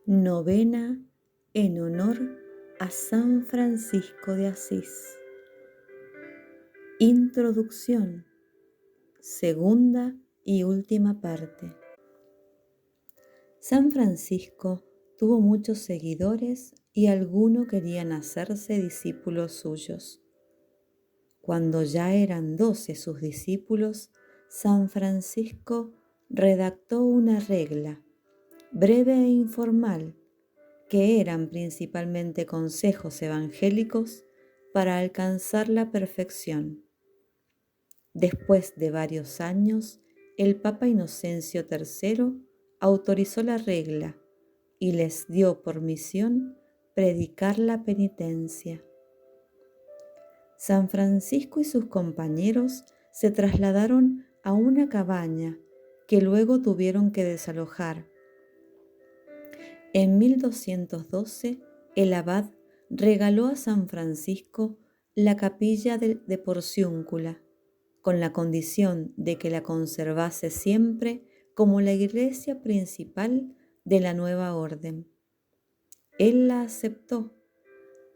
Novena en honor a San Francisco de Asís. Introducción. Segunda y última parte. San Francisco tuvo muchos seguidores y algunos querían hacerse discípulos suyos. Cuando ya eran 12 sus discípulos, San Francisco redactó una regla, breve e informal, que eran principalmente consejos evangélicos para alcanzar la perfección. Después de varios años, el Papa Inocencio III autorizó la regla y les dio por misión predicar la penitencia. San Francisco y sus compañeros se trasladaron a una cabaña que luego tuvieron que desalojar. En 1212, el abad regaló a San Francisco la capilla de Porciúncula, con la condición de que la conservase siempre como la iglesia principal de la nueva orden. Él la aceptó,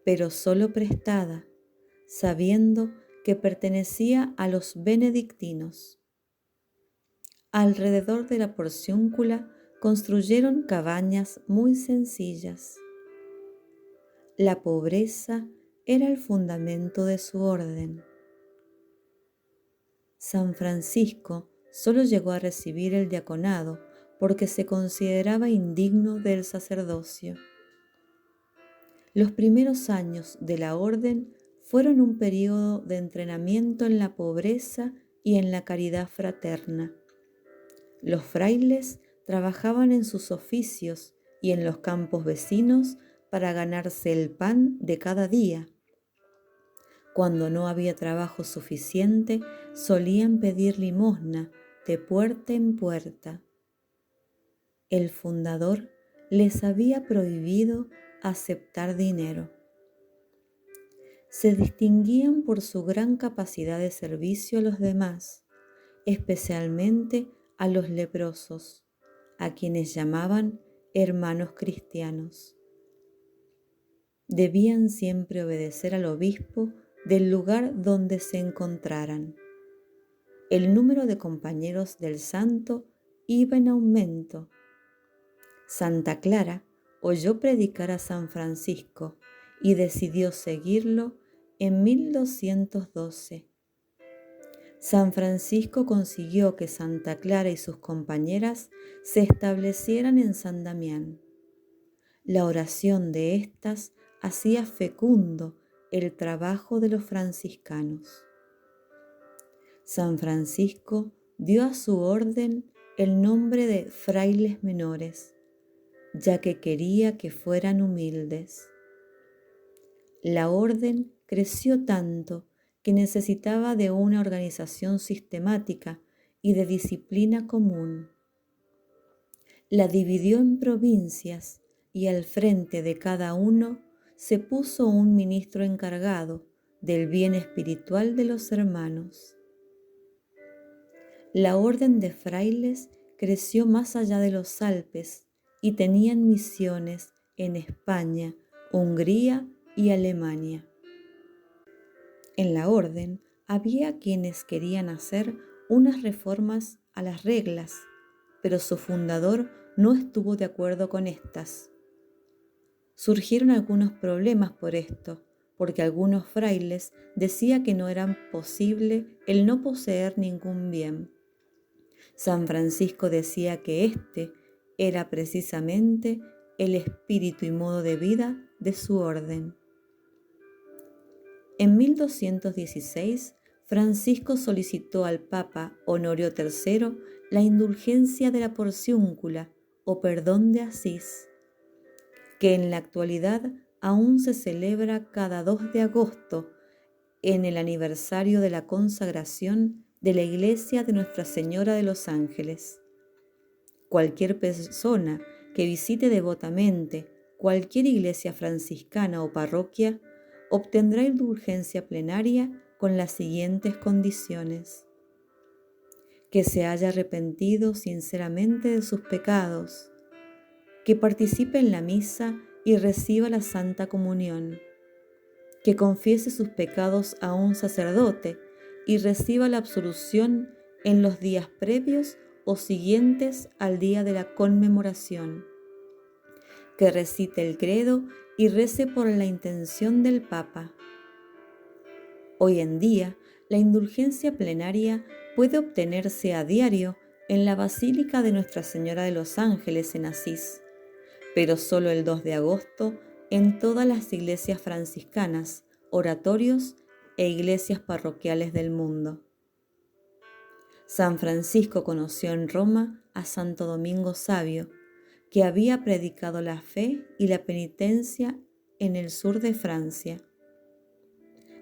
pero solo prestada, sabiendo que pertenecía a los benedictinos. Alrededor de la Porciúncula construyeron cabañas muy sencillas. La pobreza era el fundamento de su orden. San Francisco solo llegó a recibir el diaconado porque se consideraba indigno del sacerdocio. Los primeros años de la orden fueron un periodo de entrenamiento en la pobreza y en la caridad fraterna. Los frailes trabajaban en sus oficios y en los campos vecinos para ganarse el pan de cada día. Cuando no había trabajo suficiente, solían pedir limosna de puerta en puerta. El fundador les había prohibido aceptar dinero. Se distinguían por su gran capacidad de servicio a los demás, especialmente a los leprosos, a quienes llamaban hermanos cristianos. Debían siempre obedecer al obispo del lugar donde se encontraran. El número de compañeros del santo iba en aumento. Santa Clara oyó predicar a San Francisco y decidió seguirlo en 1212. San Francisco consiguió que Santa Clara y sus compañeras se establecieran en San Damián. La oración de éstas hacía fecundo el trabajo de los franciscanos. San Francisco dio a su orden el nombre de frailes menores, ya que quería que fueran humildes. La orden creció tanto que necesitaba de una organización sistemática y de disciplina común. La dividió en provincias y al frente de cada uno se puso un ministro encargado del bien espiritual de los hermanos. La orden de frailes creció más allá de los Alpes y tenían misiones en España, Hungría y Alemania. En la orden había quienes querían hacer unas reformas a las reglas, pero su fundador no estuvo de acuerdo con estas. Surgieron algunos problemas por esto, porque algunos frailes decían que no era posible el no poseer ningún bien. San Francisco decía que este era precisamente el espíritu y modo de vida de su orden. En 1216, Francisco solicitó al Papa Honorio III la indulgencia de la Porciúncula o perdón de Asís, que en la actualidad aún se celebra cada 2 de agosto en el aniversario de la consagración de la iglesia de Nuestra Señora de los Ángeles. Cualquier persona que visite devotamente cualquier iglesia franciscana o parroquia obtendrá indulgencia plenaria con las siguientes condiciones: que se haya arrepentido sinceramente de sus pecados, que participe en la misa y reciba la Santa Comunión, que confiese sus pecados a un sacerdote y reciba la absolución en los días previos o siguientes al día de la conmemoración, que recite el credo y rece por la intención del Papa. Hoy en día, la indulgencia plenaria puede obtenerse a diario en la Basílica de Nuestra Señora de los Ángeles en Asís, pero solo el 2 de agosto en todas las iglesias franciscanas, oratorios e iglesias parroquiales del mundo. San Francisco conoció en Roma a Santo Domingo Sabio, que había predicado la fe y la penitencia en el sur de Francia.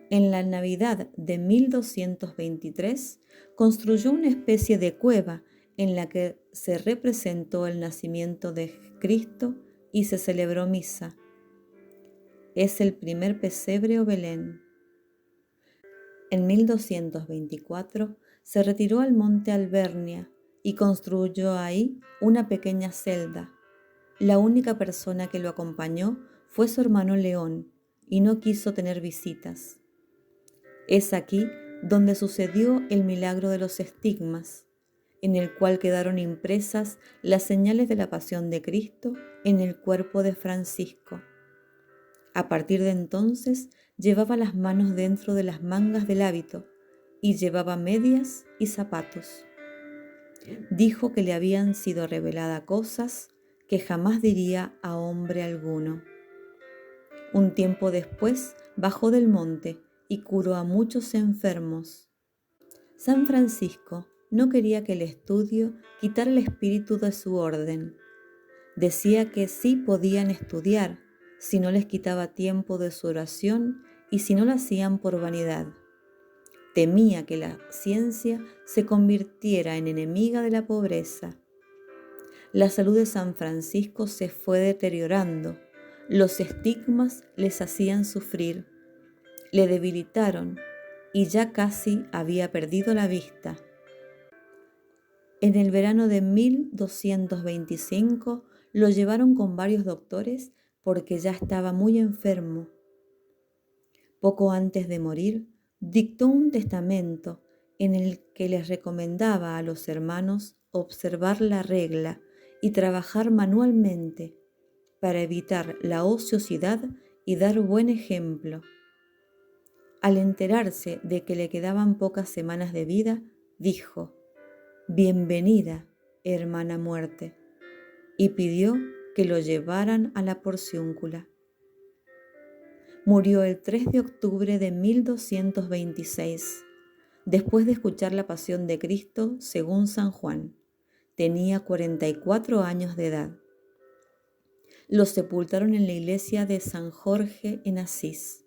En la Navidad de 1223 construyó una especie de cueva en la que se representó el nacimiento de Cristo y se celebró misa. Es el primer pesebre o Belén. En 1224 se retiró al monte Albernia y construyó ahí una pequeña celda. La única persona que lo acompañó fue su hermano León y no quiso tener visitas. Es aquí donde sucedió el milagro de los estigmas, en el cual quedaron impresas las señales de la pasión de Cristo en el cuerpo de Francisco. A partir de entonces llevaba las manos dentro de las mangas del hábito y llevaba medias y zapatos. Dijo que le habían sido reveladas cosas que jamás diría a hombre alguno. Un tiempo después bajó del monte y curó a muchos enfermos. San Francisco no quería que el estudio quitara el espíritu de su orden. Decía que sí podían estudiar si no les quitaba tiempo de su oración y si no lo hacían por vanidad. Temía que la ciencia se convirtiera en enemiga de la pobreza. La salud de San Francisco se fue deteriorando. Los estigmas les hacían sufrir, le debilitaron y ya casi había perdido la vista. En el verano de 1225 lo llevaron con varios doctores porque ya estaba muy enfermo. Poco antes de morir, dictó un testamento en el que les recomendaba a los hermanos observar la regla y trabajar manualmente para evitar la ociosidad y dar buen ejemplo. Al enterarse de que le quedaban pocas semanas de vida, dijo: «Bienvenida, hermana muerte», y pidió que lo llevaran a la porciúncula. Murió el 3 de octubre de 1226, después de escuchar la pasión de Cristo según San Juan. Tenía 44 años de edad. Lo sepultaron en la iglesia de San Jorge en Asís.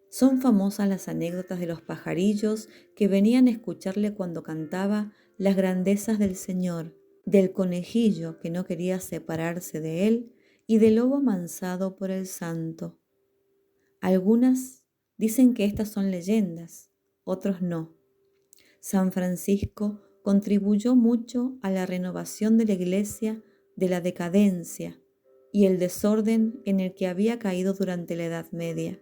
Son famosas las anécdotas de los pajarillos que venían a escucharle cuando cantaba las grandezas del Señor, del conejillo que no quería separarse de él y del lobo amansado por el santo. Algunas dicen que estas son leyendas, otros no. San Francisco contribuyó mucho a la renovación de la iglesia de la decadencia y el desorden en el que había caído durante la Edad Media.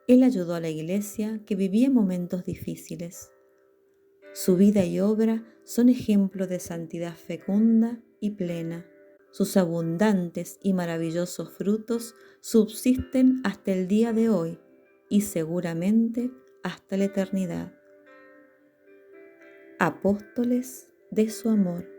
Él ayudó a la iglesia que vivía momentos difíciles. Su vida y obra son ejemplo de santidad fecunda y plena. Sus abundantes y maravillosos frutos subsisten hasta el día de hoy y seguramente hasta la eternidad. Apóstoles de su amor.